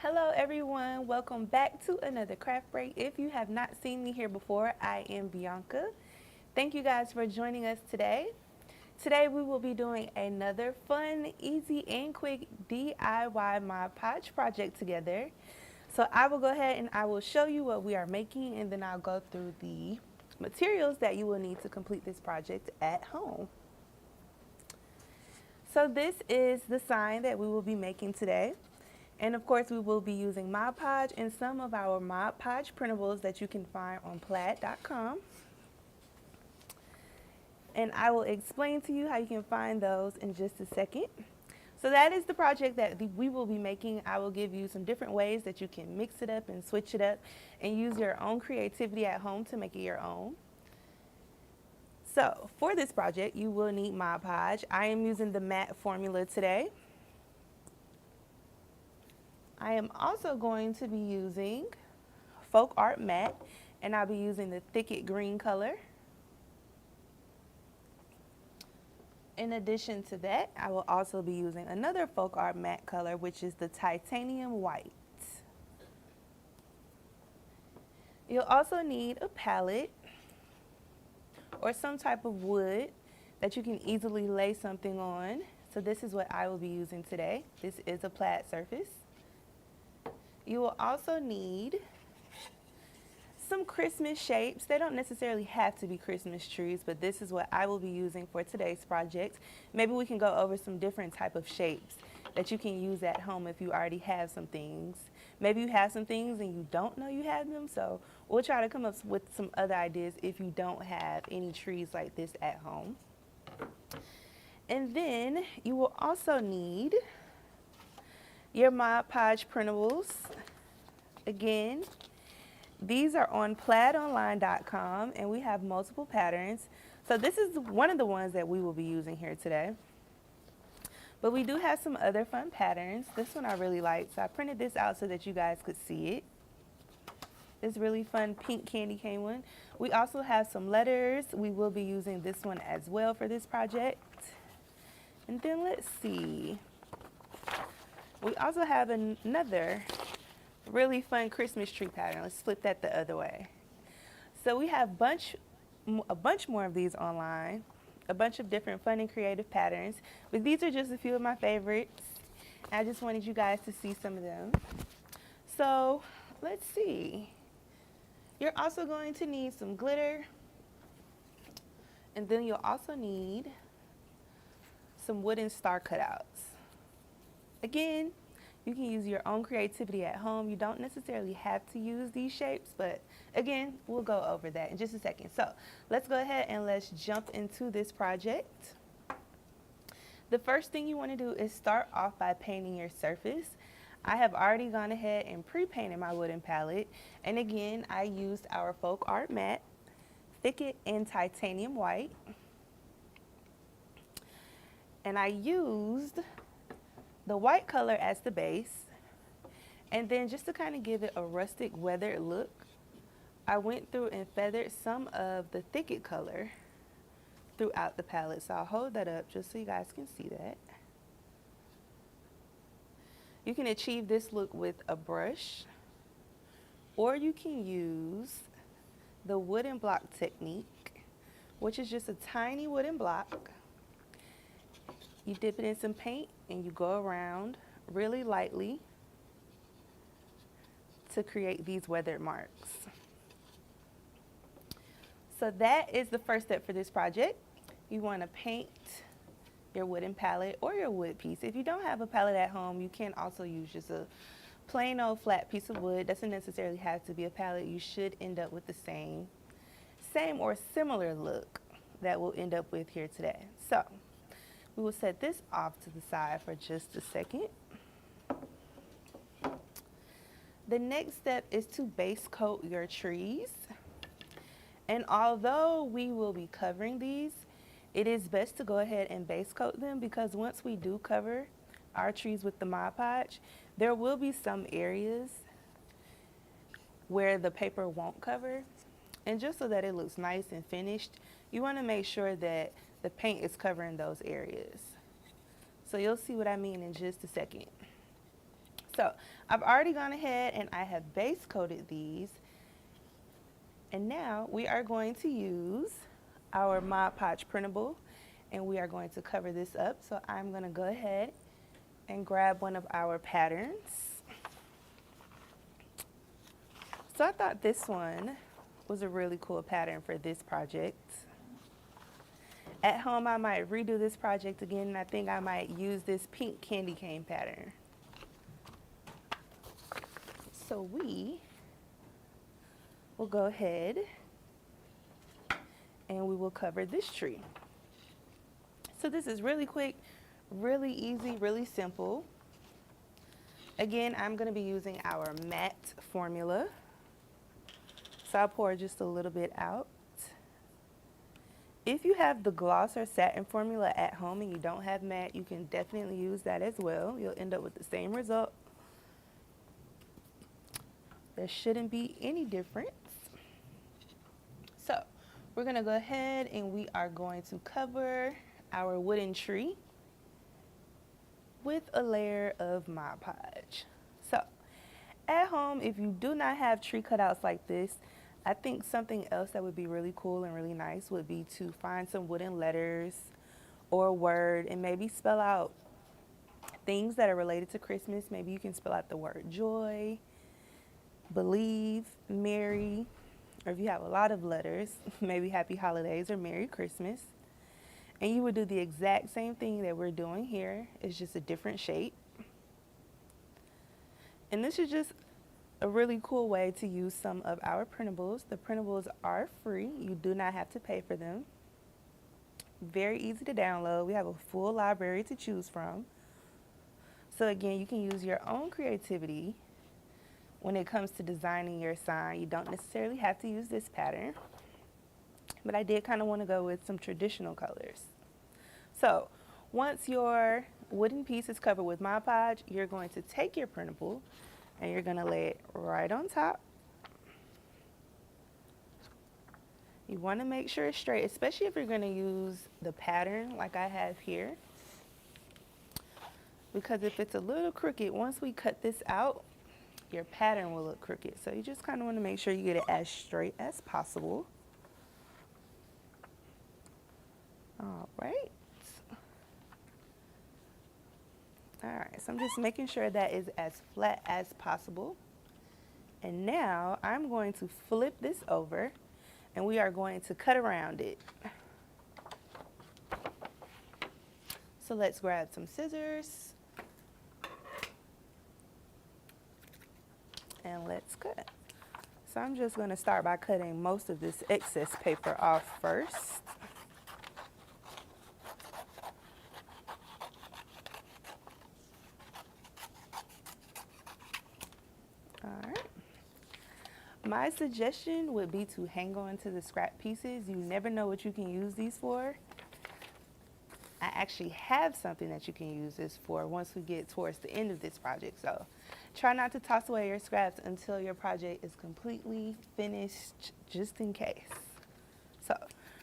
Hello everyone, welcome back to another craft break. If you have not seen me here before, I am Bianca. Thank you guys for joining us today. Today we will be doing another fun, easy, and quick DIY Mod Podge project together. So I will go ahead and I will show you what we are making, and then I'll go through the materials that you will need to complete this project at home. So this is the sign that we will be making today. And of course, we will be using Mod Podge and some of our Mod Podge printables that you can find on plaid.com. And I will explain to you how you can find those in just a second. So that is the project that we will be making. I will give you some different ways that you can mix it up and switch it up and use your own creativity at home to make it your own. So for this project, you will need Mod Podge. I am using the matte formula today. I am also going to be using Folk Art Matte, and I'll be using the Thicket Green color. In addition to that, I will also be using another Folk Art Matte color, which is the Titanium White. You'll also need a palette or some type of wood that you can easily lay something on. So this is what I will be using today. This is a plaid surface. You will also need some Christmas shapes. They don't necessarily have to be Christmas trees, but this is what I will be using for today's project. Maybe we can go over some different type of shapes that you can use at home if you already have some things. Maybe you have some things and you don't know you have them, so we'll try to come up with some other ideas if you don't have any trees like this at home. And then you will also need your Mod Podge printables. Again, these are on plaidonline.com, and we have multiple patterns. So this is one of the ones that we will be using here today. But we do have some other fun patterns. This one I really like, so I printed this out so that you guys could see it. This really fun pink candy cane one. We also have some letters. We will be using this one as well for this project. And then let's see. We also have another really fun Christmas tree pattern. Let's flip that the other way. So we have a bunch more of these online, a bunch of different fun and creative patterns, but these are just a few of my favorites. I just wanted you guys to see some of them. So let's see. You're also going to need some glitter, and then you'll also need some wooden star cutouts. Again, you can use your own creativity at home. You don't necessarily have to use these shapes, but again, we'll go over that in just a second. So let's go ahead and let's jump into this project. The first thing you want to do is start off by painting your surface. I have already gone ahead and pre-painted my wooden palette. And again, I used our Folk Art Matte, Thicket, and Titanium White. And I used the white color as the base, and then just to kind of give it a rustic weathered look, I went through and feathered some of the Thicket color throughout the palette. So I'll hold that up just so you guys can see that. You can achieve this look with a brush, or you can use the wooden block technique, which is just a tiny wooden block. You dip it in some paint and you go around really lightly to create these weathered marks. So that is the first step for this project. You want to paint your wooden palette or your wood piece. If you don't have a palette at home, you can also use just a plain old flat piece of wood. Doesn't necessarily have to be a palette. You should end up with the same or similar look that we'll end up with here today. So we will set this off to the side for just a second. The next step is to base coat your trees. And although we will be covering these, it is best to go ahead and base coat them, because once we do cover our trees with the Mod Podge, there will be some areas where the paper won't cover. And just so that it looks nice and finished, you want to make sure that the paint is covering those areas. So you'll see what I mean in just a second. So I've already gone ahead and I have base coated these. And now we are going to use our Mod Podge printable and we are going to cover this up. So I'm going to go ahead and grab one of our patterns. So I thought this one was a really cool pattern for this project. At home, I might redo this project again, and I think I might use this pink candy cane pattern. So we will go ahead and we will cover this tree. So this is really quick, really easy, really simple. Again, I'm going to be using our matte formula. So I'll pour just a little bit out. If you have the gloss or satin formula at home and you don't have matte, you can definitely use that as well. You'll end up with the same result. There shouldn't be any difference. So we're going to go ahead and we are going to cover our wooden tree with a layer of Mod Podge. So at home, if you do not have tree cutouts like this, I think something else that would be really cool and really nice would be to find some wooden letters or a word and maybe spell out things that are related to Christmas. Maybe you can spell out the word joy, believe, merry, or if you have a lot of letters, maybe happy holidays or Merry Christmas. And you would do the exact same thing that we're doing here. It's just a different shape. And this is just a really cool way to use some of our printables. The printables are free. You do not have to pay for them. Very easy to download. We have a full library to choose from. So again, you can use your own creativity when it comes to designing your sign. You don't necessarily have to use this pattern, but I did kind of want to go with some traditional colors. So once your wooden piece is covered with Mod Podge, you're going to take your printable and you're going to lay it right on top. You want to make sure it's straight, especially if you're going to use the pattern like I have here. Because if it's a little crooked, once we cut this out, your pattern will look crooked. So you just kind of want to make sure you get it as straight as possible. All right. All right, so I'm just making sure that is as flat as possible. And now I'm going to flip this over and we are going to cut around it. So let's grab some scissors and let's cut. So I'm just going to start by cutting most of this excess paper off first. My suggestion would be to hang on to the scrap pieces. You never know what you can use these for. I actually have something that you can use this for once we get towards the end of this project. So try not to toss away your scraps until your project is completely finished, just in case. So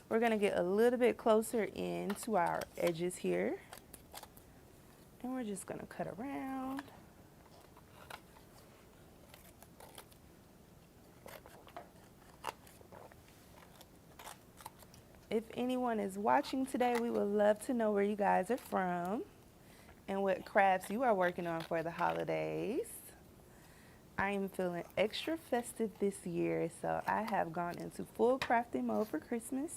we're going to get a little bit closer into our edges here. And we're just going to cut around. If anyone is watching today, we would love to know where you guys are from and what crafts you are working on for the holidays. I am feeling extra festive this year, so I have gone into full crafting mode for Christmas.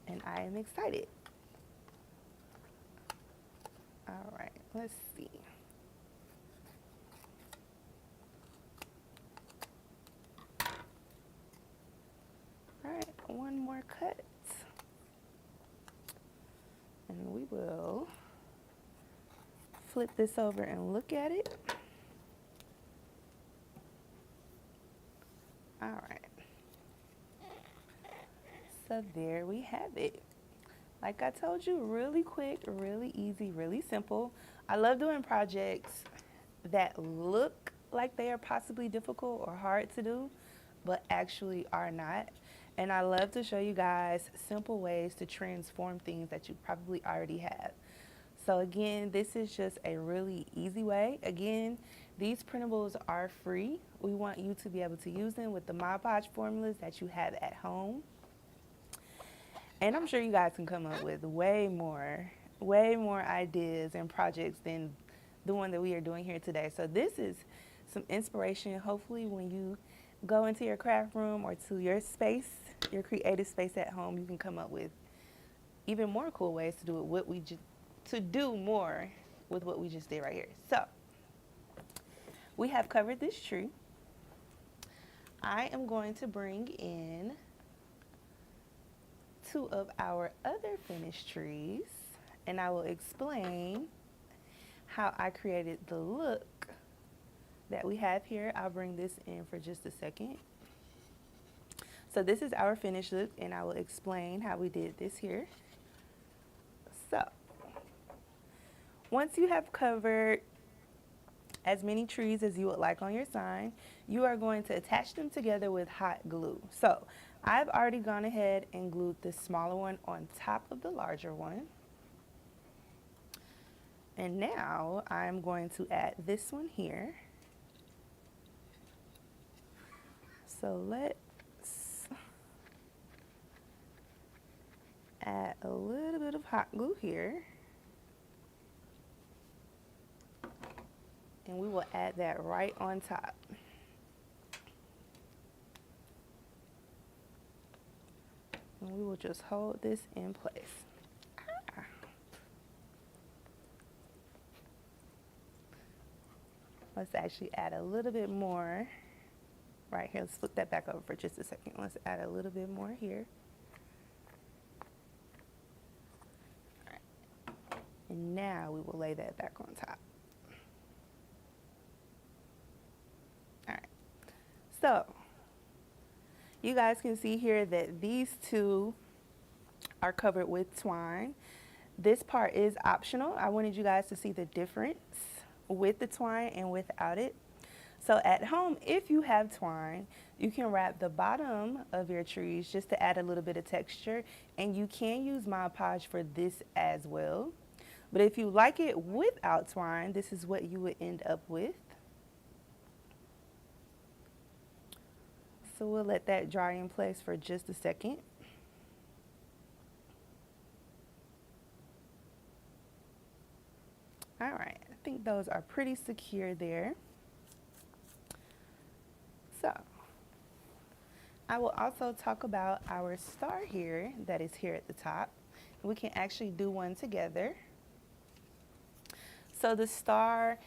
And I am excited. All right, let's see. All right, one more cut. And we will flip this over and look at it. All right. So there we have it. Like I told you, really quick, really easy, really simple. I love doing projects that look like they are possibly difficult or hard to do, but actually are not. And I love to show you guys simple ways to transform things that you probably already have. So again, this is just a really easy way. Again, these printables are free. We want you to be able to use them with the Mod Podge formulas that you have at home. And I'm sure you guys can come up with way more ideas and projects than the one that we are doing here today. So this is some inspiration. Hopefully when you go into your craft room or to your space, your creative space at home, you can come up with even more cool ways to do it, to do more with what we just did right here. So we have covered this tree. I am going to bring in 2 of our other finished trees, and I will explain how I created the look that we have here. I'll bring this in for just a second. So this is our finished look, and I will explain how we did this here. So once you have covered as many trees as you would like on your sign, you are going to attach them together with hot glue. So I've already gone ahead and glued the smaller one on top of the larger one. And now I'm going to add this one here. So let's add a little bit of hot glue here. And we will add that right on top. And we will just hold this in place. Let's actually add a little bit more right here. Let's flip that back over for just a second. Let's add a little bit more here. All right. And now we will lay that back on top. All right. So you guys can see here that these 2 are covered with twine. This part is optional. I wanted you guys to see the difference with the twine and without it. So at home, if you have twine, you can wrap the bottom of your trees just to add a little bit of texture, and you can use Mod Podge for this as well. But if you like it without twine, this is what you would end up with. So we'll let that dry in place for just a second. All right, I think those are pretty secure there. So I will also talk about our star here that is here at the top. We can actually do one together. So the star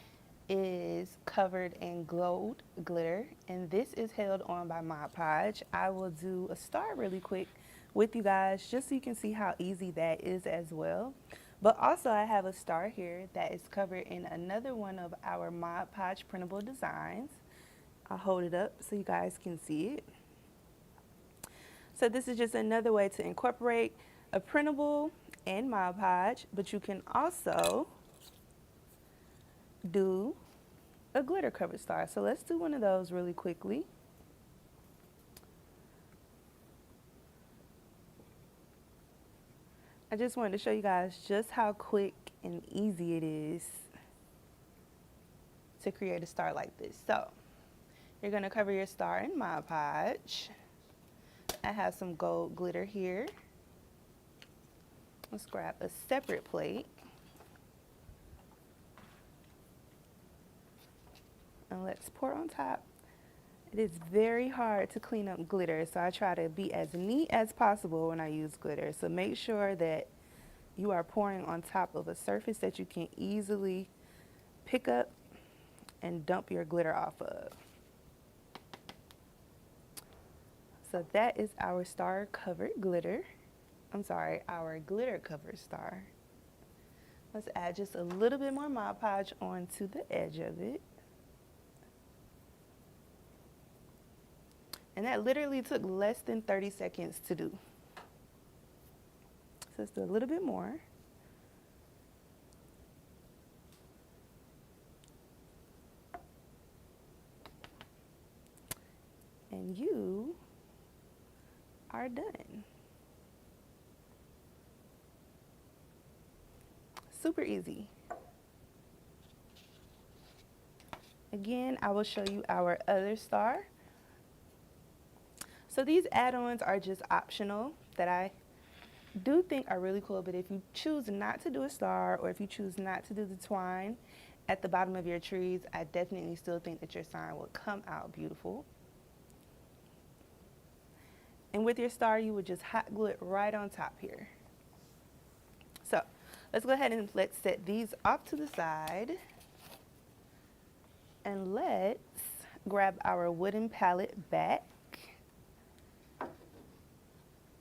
is covered in gold glitter, and this is held on by Mod Podge. I will do a star really quick with you guys just so you can see how easy that is as well. But also I have a star here that is covered in another one of our Mod Podge printable designs. I'll hold it up so you guys can see it. So this is just another way to incorporate a printable and Mod Podge, but you can also do a glitter covered star. So let's do one of those really quickly. I just wanted to show you guys just how quick and easy it is to create a star like this. So you're going to cover your star in Mod Podge. I have some gold glitter here. Let's grab a separate plate. And let's pour on top. It is very hard to clean up glitter, so I try to be as neat as possible when I use glitter. So make sure that you are pouring on top of a surface that you can easily pick up and dump your glitter off of. So that is our star covered glitter. I'm sorry, our glitter covered star. Let's add just a little bit more Mod Podge onto the edge of it. And that literally took less than 30 seconds to do. So let's do a little bit more. And you are done. Super easy. Again, I will show you our other star. So these add-ons are just optional that I do think are really cool, but if you choose not to do a star or if you choose not to do the twine at the bottom of your trees, I definitely still think that your sign will come out beautiful. And with your star, you would just hot glue it right on top here. So let's go ahead and let's set these off to the side. And let's grab our wooden palette back.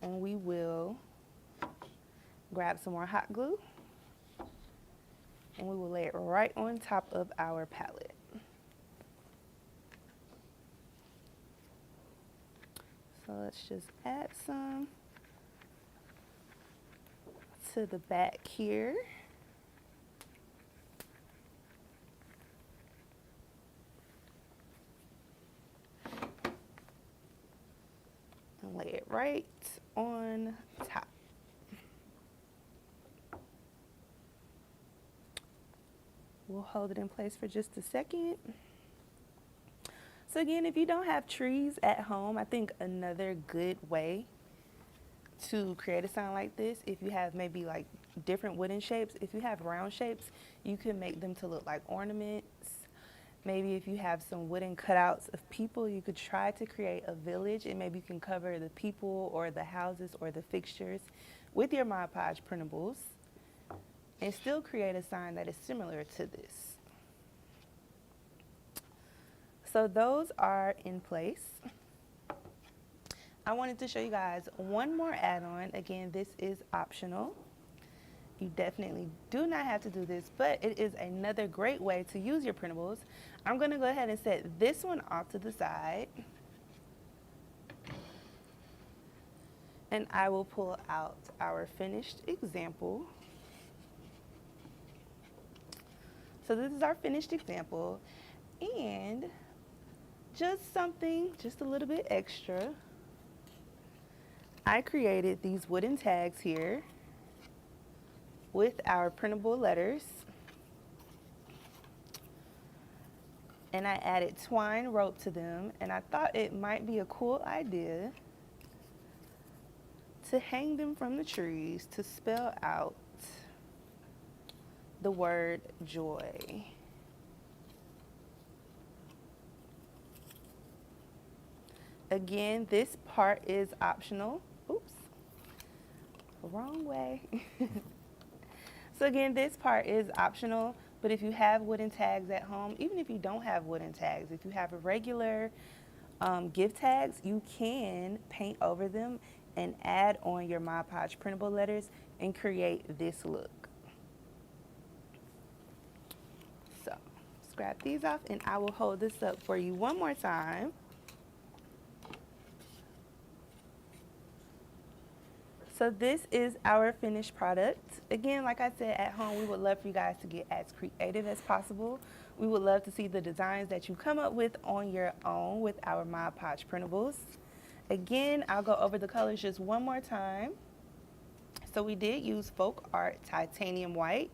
And we will grab some more hot glue. And we will lay it right on top of our palette. So let's just add some to the back here. And lay it right on top. We'll hold it in place for just a second. So again, if you don't have trees at home, I think another good way to create a sign like this, if you have maybe like different wooden shapes, if you have round shapes, you can make them to look like ornaments. Maybe if you have some wooden cutouts of people, you could try to create a village, and maybe you can cover the people or the houses or the fixtures with your Mod Podge printables and still create a sign that is similar to this. So those are in place. I wanted to show you guys one more add-on. Again, this is optional. You definitely do not have to do this, but it is another great way to use your printables. I'm going to go ahead and set this one off to the side. And I will pull out our finished example. So this is our finished example. And just something, just a little bit extra, I created these wooden tags here with our printable letters. And I added twine rope to them, and I thought it might be a cool idea to hang them from the trees to spell out the word joy. Again, this part is optional. Oops, wrong way. So again, this part is optional, but if you have wooden tags at home, even if you don't have wooden tags, if you have regular gift tags, you can paint over them and add on your Mod Podge printable letters and create this look. So scrap these off, and I will hold this up for you one more time. So this is our finished product. Again, like I said, at home, we would love for you guys to get as creative as possible. We would love to see the designs that you come up with on your own with our Mod Podge printables. Again, I'll go over the colors just one more time. So we did use Folk Art Titanium White.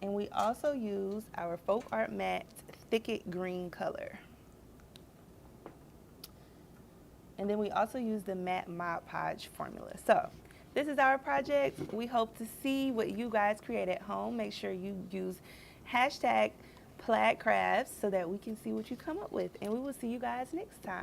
And we also used our Folk Art Matte Thicket Green color. And then we also use the matte Mod Podge formula. So this is our project. We hope to see what you guys create at home. Make sure you use #PlaidCrafts so that we can see what you come up with. And we will see you guys next time.